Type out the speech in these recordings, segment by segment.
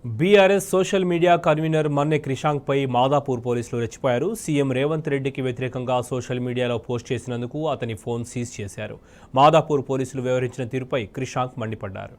BRS social media convener Manne క్రిషాంక్పై మాదాపూర్ పోలీసులు రెచ్చిపోయారు. సీఎం రేవంత్ రెడ్డికి వ్యతిరేకంగా సోషల్ మీడియాలో పోస్ట్ చేసినందుకు అతని ఫోన్ సీజ్ చేశారు. మాదాపూర్ పోలీసులు వ్యవహరించిన తీరుపై క్రిషాంక్ మండిపడ్డారు.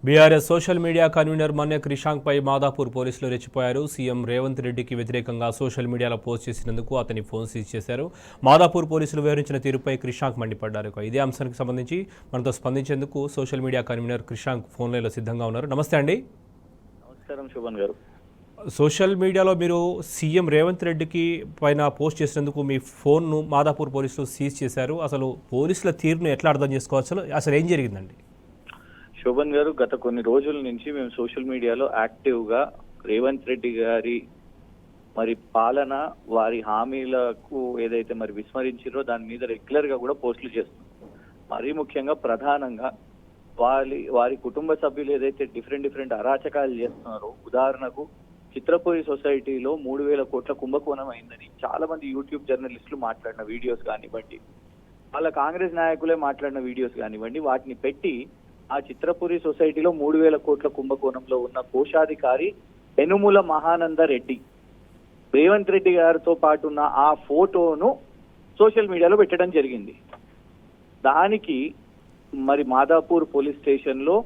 BRS social media convener Manne క్రిషాంక్పై మాదాపూర్ పోలీసులు రెచ్చిపోయారు. సీఎం రేవంత్ రెడ్డికి వ్యతిరేకంగా సోషల్ మీడియాలో పోస్ట్ చేసినందుకు అతని ఫోన్ సీజ్ చేశారు. మాదాపూర్ పోలీసులు వివరించిన తీరుపై క్రిషాంక్ మండిపడ్డారు. ఇదే అంశానికి సంబంధించి మనతో స్పందించేందుకు social media convener Krishank phone లైన్లో సిద్ధంగా ఉన్నారు. నమస్తే అండి. నమస్కారం శోభన్ గారు. సోషల్ మీడియాలో మీరు సీఎం రేవంత్ రెడ్డికి పైన పోస్ట్ చేసినందుకు మీ ఫోన్ను మాదాపూర్ పోలీసులు సీజ్ చేశారు. అసలు పోలీసుల తీరును ఎట్లా అర్థం చేసుకోవచ్చు, అసలు ఏం జరిగిందండి? శోభన్ గారు, గత కొన్ని రోజుల నుంచి మేము సోషల్ మీడియాలో యాక్టివ్ గా రేవంత్ రెడ్డి గారి పాలన, వారి హామీలకు ఏదైతే విస్మరించారో దాని మీద రెగ్యులర్ గా కూడా పోస్టులు చేస్తున్నాం. మరీ ముఖ్యంగా ప్రధానంగా వారి కుటుంబ సభ్యులు ఏదైతే డిఫరెంట్ అరాచకాలు చేస్తున్నారో, ఉదాహరణకు చిత్రపూరి సొసైటీలో 3,000 కోట్ల కుంభకోణం అయిందని చాలా మంది యూట్యూబ్ జర్నలిస్టులు మాట్లాడిన వీడియోస్ కానివ్వండి, వాళ్ళ కాంగ్రెస్ నాయకులే మాట్లాడిన వీడియోస్ కానివ్వండి, వాటిని పెట్టి ఆ చిత్రపురి సొసైటీలో 3,000 కోట్ల కుంభకోణంలో ఉన్న కోశాధికారి యనుమల మహానంద రెడ్డి, రేవంత్ రెడ్డి గారితో పాటు ఉన్న ఆ ఫోటోను సోషల్ మీడియాలో పెట్టడం జరిగింది. దానికి మాదాపూర్ పోలీస్ స్టేషన్ లో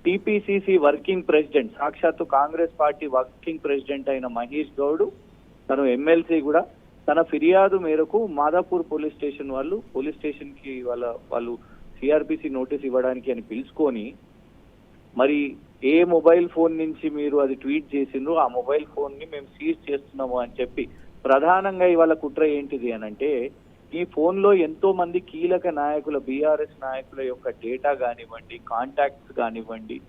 టిపిసిసి వర్కింగ్ ప్రెసిడెంట్, సాక్షాత్తు కాంగ్రెస్ పార్టీ వర్కింగ్ ప్రెసిడెంట్ అయిన మహేష్ గౌడ్, తను ఎమ్మెల్సీ కూడా, తన ఫిర్యాదు మేరకు మాదాపూర్ పోలీస్ స్టేషన్ పోలీస్ కి వాళ్ళు సిఆర్పిసి నోటీస్ ఇవ్వడానికి అని పిలుచుకొని, ఏ మొబైల్ ఫోన్ నుంచి మీరు అది ట్వీట్ చేసిండ్రో ఆ మొబైల్ ఫోన్ ని మేము సీజ్ చేస్తున్నాము అని చెప్పి, ప్రధానంగా ఇవాళ కుట్ర ఏంటిది అని అంటే, ఈ ఫోన్ లో ఎంతో మంది కీలక నాయకుల, బీఆర్ఎస్ నాయకుల యొక్క డేటా కానివ్వండి, కాంటాక్ట్స్ కానివ్వండి,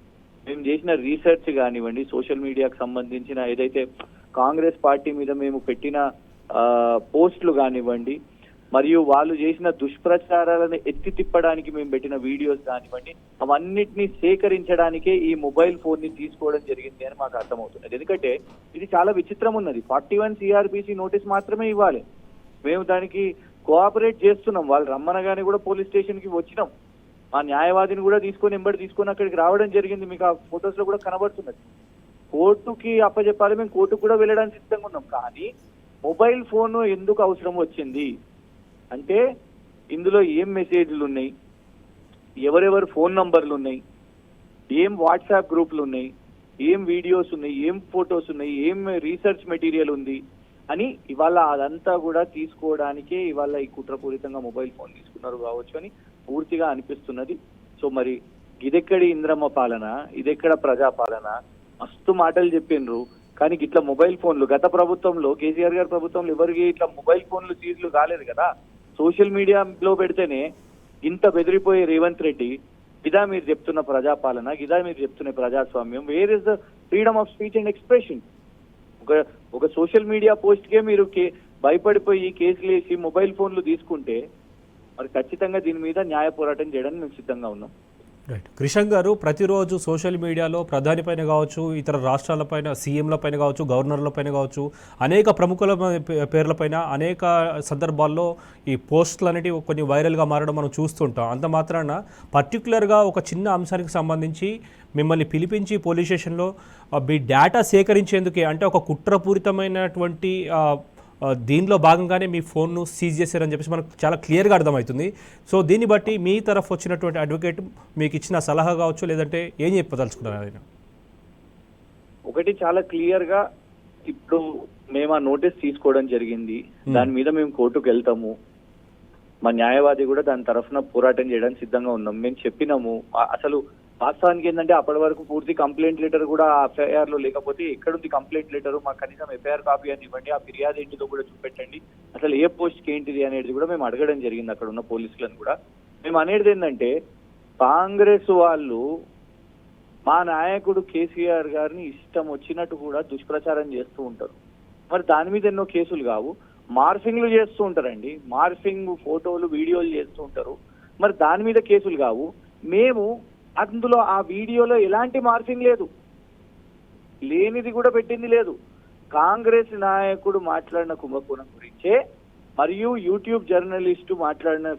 మేము చేసిన రీసెర్చ్ కానివ్వండి, సోషల్ మీడియాకు సంబంధించిన ఏదైతే కాంగ్రెస్ పార్టీ మీద మేము పెట్టిన పోస్టులు కానివ్వండి, మరియు వాళ్ళు చేసిన దుష్ప్రచారాలను ఎత్తి తిప్పడానికి మేము పెట్టిన వీడియోస్ కానివ్వండి, అవన్నిటినీ సేకరించడానికే ఈ మొబైల్ ఫోన్ ని తీసుకోవడం జరిగింది అని మాకు అర్థమవుతున్నది. ఎందుకంటే ఇది చాలా విచిత్రం ఉన్నది. 41 సిఆర్పిసి నోటీస్ మాత్రమే ఇవ్వాలి, మేము దానికి కోఆపరేట్ చేస్తున్నాం. వాళ్ళు రమ్మనగానే కూడా పోలీస్ స్టేషన్ కి వచ్చినాం, మా న్యాయవాదిని కూడా తీసుకొని అక్కడికి రావడం జరిగింది. మీకు ఆ ఫొటోస్ లో కూడా కనబడుతున్నది. కోర్టుకి అప్పచెప్పాలి, మేము కోర్టుకు కూడా వెళ్ళడానికి సిద్ధంగా ఉన్నాం. కానీ మొబైల్ ఫోన్ ఎందుకు అవసరం వచ్చింది అంటే, ఇందులో ఏం మెసేజ్లు ఉన్నాయి, ఎవరెవరు ఫోన్ నంబర్లు ఉన్నాయి, ఏం వాట్సాప్ గ్రూపులు ఉన్నాయి, ఏం వీడియోస్ ఉన్నాయి, ఏం ఫొటోస్ ఉన్నాయి, ఏం రీసెర్చ్ మెటీరియల్ ఉంది అని ఇవాళ అదంతా కూడా తీసుకోవడానికే ఇవాళ ఈ కుట్రపూరితంగా మొబైల్ ఫోన్ తీసుకున్నారు కావచ్చు అని పూర్తిగా అనిపిస్తున్నది. సో ఇదెక్కడి ఇంద్రమ్మ పాలన, ఇదెక్కడ ప్రజాపాలన? మస్తు మాటలు చెప్పిండ్రు, కానీ ఇట్లా మొబైల్ ఫోన్లు గత ప్రభుత్వంలో, కేసీఆర్ గారి ప్రభుత్వంలో ఎవరికి ఇట్లా మొబైల్ ఫోన్లు సీజ్లు కాలేదు కదా. సోషల్ మీడియాలో పెడితేనే ఇంత బెదిరిపోయే రేవంత్ రెడ్డి, ఇదా మీరు చెప్తున్న ప్రజాపాలన, ఇదా మీరు చెప్తున్న ప్రజాస్వామ్యం? Where is the freedom of speech and expression? ఒక సోషల్ మీడియా పోస్ట్ కే మీరు భయపడిపోయి కేసులు వేసి మొబైల్ ఫోన్లు తీసుకుంటే ఖచ్చితంగా దీని మీద న్యాయ పోరాటం చేయడానికి మేము సిద్ధంగా ఉన్నాం. రైట్. క్రిషాంక్ గారు, ప్రతిరోజు సోషల్ మీడియాలో ప్రధాని పైన కావచ్చు, ఇతర రాష్ట్రాలపైన, సీఎంల పైన కావచ్చు, గవర్నర్ల పైన కావచ్చు, అనేక ప్రముఖుల పేర్లపైన అనేక సందర్భాల్లో ఈ పోస్టులు అనేవి కొన్ని వైరల్గా మారడం మనం చూస్తుంటాం. అంత మాత్రాన పర్టికులర్గా ఒక చిన్న అంశానికి సంబంధించి మిమ్మల్ని పిలిపించి పోలీస్ స్టేషన్లో మీ డేటా సేకరించేందుకే, అంటే ఒక కుట్రపూరితమైనటువంటి దీనిలో భాగంగానే మీ ఫోన్ను సీజ్ చేశారని చెప్పేసి మనకు చాలా క్లియర్గా అర్థమవుతుంది. సో దీన్ని బట్టి మీ తరఫు వచ్చినటువంటి అడ్వకేట్ మీకు ఇచ్చిన సలహా కావచ్చు, లేదంటే ఏం చెప్పదలుచుకున్నారు? ఆయన ఒకటి చాలా క్లియర్ గా, ఇప్పుడు మేము ఆ నోటీస్ తీసుకోవడం జరిగింది, దాని మీద మేము కోర్టుకు వెళ్తాము, మా న్యాయవాది కూడా దాని తరఫున పోరాటం చేయడానికి సిద్ధంగా ఉన్నాం. మేము చెప్పినాము, అసలు వాస్తవానికి ఏంటంటే అప్పటి వరకు పూర్తి కంప్లైంట్ లెటర్ కూడా ఎఫ్ఐఆర్ లో లేకపోతే, ఎక్కడుంది కంప్లైంట్ లెటర్, మాకు కనీసం ఎఫ్ఐఆర్ కాపీ అని ఇవ్వండి, ఆ ఫిర్యాదు ఏంటిదో కూడా చూపెట్టండి, అసలు ఏ పోస్ట్ కి ఏంటిది అనేది కూడా మేము అడగడం జరిగింది అక్కడ ఉన్న పోలీసులను కూడా. మేము అనేది ఏంటంటే, కాంగ్రెస్ వాళ్ళు మా నాయకుడు కేసీఆర్ గారిని ఇష్టం వచ్చినట్టు కూడా దుష్ప్రచారం చేస్తూ ఉంటారు. మరి దాని మీద ఎన్నో కేసులు కావు. మార్ఫింగ్లు చేస్తూ ఉంటారండి, మార్ఫింగ్ ఫోటోలు వీడియోలు చేస్తూ ఉంటారు. మరి దాని మీద కేసులు కావు. మేము అందులో ఆ వీడియోలో ఎలాంటి మార్ఫింగ్ లేదు, లేనిది కూడా పెట్టింది లేదు. కాంగ్రెస్ నాయకుడు మాట్లాడిన కుంభకోణం గురించే మరియు యూట్యూబ్ జర్నలిస్టు మాట్లాడిన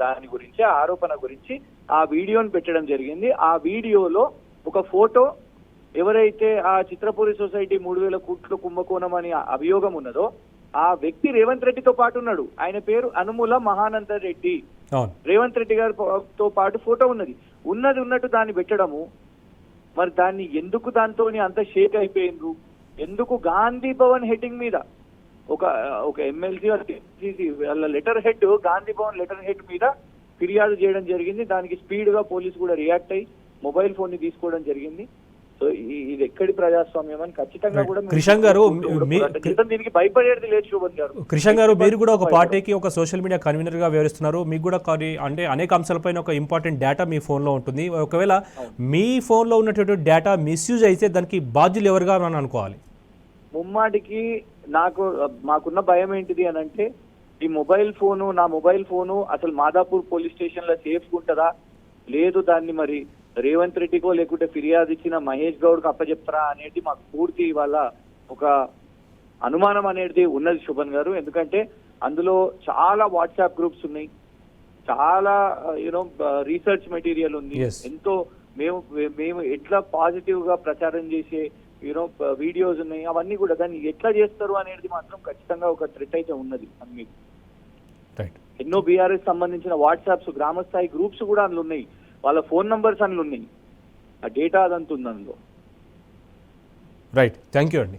దాని గురించి ఆరోపణ గురించి ఆ వీడియోని పెట్టడం జరిగింది. ఆ వీడియోలో ఒక ఫోటో ఎవరైతే ఆ చిత్రపూరి సొసైటీ 3,000 కోట్ల కుంభకోణం అని అభియోగం ఉన్నదో ఆ వ్యక్తి రేవంత్ రెడ్డితో పాటు ఉన్నాడు. ఆయన పేరు అనుముల మహానంద రెడ్డి. రేవంత్ రెడ్డి గారితో పాటు ఫోటో ఉన్నట్టు దాన్ని పెట్టడము. మరి దాన్ని ఎందుకు దాంతో అంత షేక్ అయిపోయిండ్రు? ఎందుకు గాంధీ భవన్ హెడ్డింగ్ మీద ఒక ఎమ్మెల్సీ వాళ్ళ letter head Gandhi Bhavan letter head మీద ఫిర్యాదు చేయడం జరిగింది. దానికి స్పీడ్ గా పోలీసు కూడా రియాక్ట్ అయ్యి మొబైల్ ఫోన్ ని తీసుకోవడం జరిగింది. సో ఇది ఎక్కడి ప్రజాస్వామ్యం అని ఖచ్చితంగా కూడా కృష్ణ గారు దీనికి భయపడేది లేదు. శోభన్ గారు, కృష్ణ గారు, మీరు కూడా ఒక పార్టీకి ఒక సోషల్ మీడియా కన్వీనర్ గా వ్యవహరిస్తున్నారు. మీకు కూడా అంటే అనేక అంశాలపైన ఒక ఇంపార్టెంట్ డేటా మీ ఫోన్ లో ఉంటుంది. ఒకవేళ మీ ఫోన్ లో ఉన్నటువంటి డేటా మిస్యూజ్ అయితే దానికి బాధ్యులు ఎవరుగా అని అనుకోవాలి? ముమ్మాటికి మాకున్న భయం ఏంటిది అని అంటే, ఈ నా మొబైల్ ఫోను అసలు మాదాపూర్ పోలీస్ స్టేషన్ లో సేఫ్ ఉంటుందా లేదు, దాన్ని మరి రేవంత్ రెడ్డికో లేకుంటే ఫిర్యాదు ఇచ్చిన మహేష్ గౌడ్కి అప్పచెప్తారా అనేది మాకు పూర్తి ఇవాళ ఒక అనుమానం అనేది ఉన్నది శోభన్ గారు. ఎందుకంటే అందులో చాలా వాట్సాప్ గ్రూప్స్ ఉన్నాయి, చాలా రీసెర్చ్ మెటీరియల్ ఉంది, ఎంతో మేము ఎట్లా పాజిటివ్ గా ప్రచారం చేసే వీడియోస్ ఉన్నాయి. అవన్నీ కూడా దాన్ని ఎట్లా చేస్తారు అనేది మాత్రం ఖచ్చితంగా ఒక థ్రెట్ అయితే ఉన్నది అన్ని. ఎన్నో బీఆర్ఎస్ సంబంధించిన వాట్సాప్స్ గ్రామ స్థాయి గ్రూప్స్ కూడా అందులో ఉన్నాయి, వాళ్ళ ఫోన్ నంబర్స్ అందులో ఉన్నాయి, ఆ డేటా అదంతా ఉంది అందులో. రైట్, థ్యాంక్ యూ అండి.